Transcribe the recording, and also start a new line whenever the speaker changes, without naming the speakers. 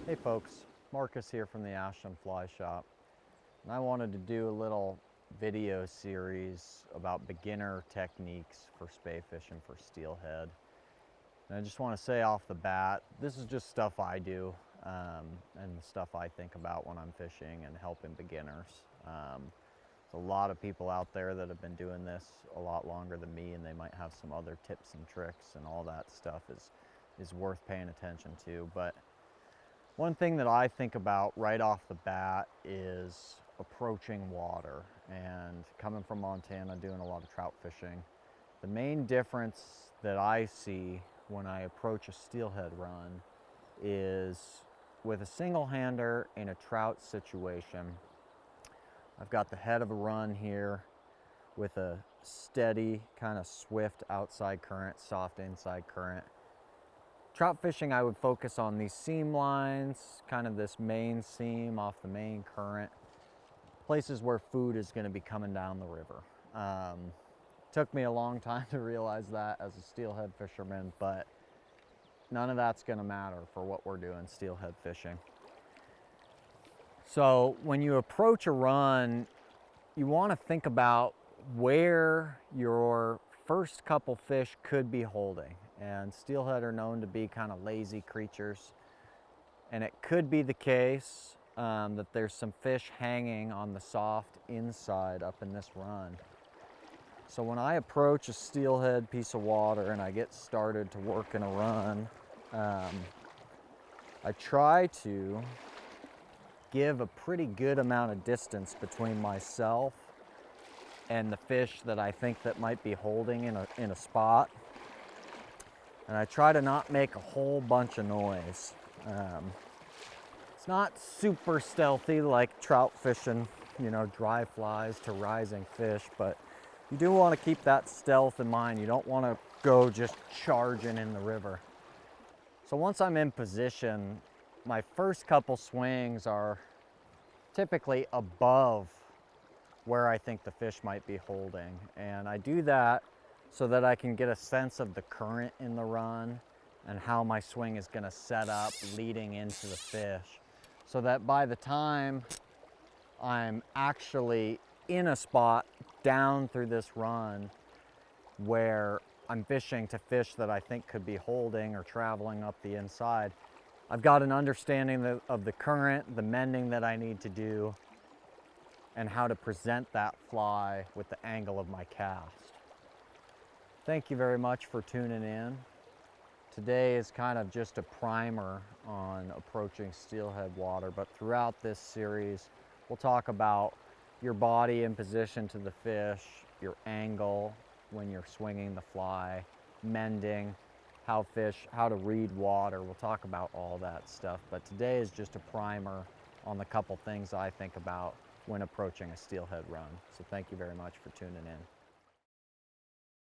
Hey folks, Marcus here from the Ashland Fly Shop, and I wanted to do a little video series about beginner techniques for spey fishing for steelhead. And I just want to say off the bat, this is just stuff I do and stuff I think about when I'm fishing and helping beginners. There's a lot of people out there that have been doing this a lot longer than me, and they might have some other tips and tricks, and all that stuff is worth paying attention to. But one thing that I think about right off the bat is approaching water. And coming from Montana, doing a lot of trout fishing, the main difference that I see when I approach a steelhead run is with a single hander in a trout situation. I've got the head of a run here with a steady, kind of swift outside current, soft inside current. Trout fishing, I would focus on these seam lines, kind of this main seam off the main current, places where food is going to be coming down the river. Took me a long time to realize that as a steelhead fisherman, but none of that's going to matter for what we're doing steelhead fishing. So when you approach a run, you want to think about where your first couple fish could be holding. And steelhead are known to be kind of lazy creatures, and it could be the case that there's some fish hanging on the soft inside up in this run. So when I approach a steelhead piece of water and I get started to work in a run, I try to give a pretty good amount of distance between myself and the fish that I think that might be holding in a spot. And I try to not make a whole bunch of noise. It's not super stealthy like trout fishing, you know, dry flies to rising fish, but you do want to keep that stealth in mind. You don't want to go just charging in the river. So once I'm in position, my first couple swings are typically above where I think the fish might be holding. And I do that so that I can get a sense of the current in the run and how my swing is going to set up leading into the fish, so that by the time I'm actually in a spot down through this run where I'm fishing to fish that I think could be holding or traveling up the inside, I've got an understanding of the current, the mending that I need to do, and how to present that fly with the angle of my cast. Thank you very much for tuning in. Today is kind of just a primer on approaching steelhead water, but throughout this series, we'll talk about your body in position to the fish, your angle when you're swinging the fly, mending, how to read water. We'll talk about all that stuff, but today is just a primer on the couple things I think about when approaching a steelhead run. So thank you very much for tuning in.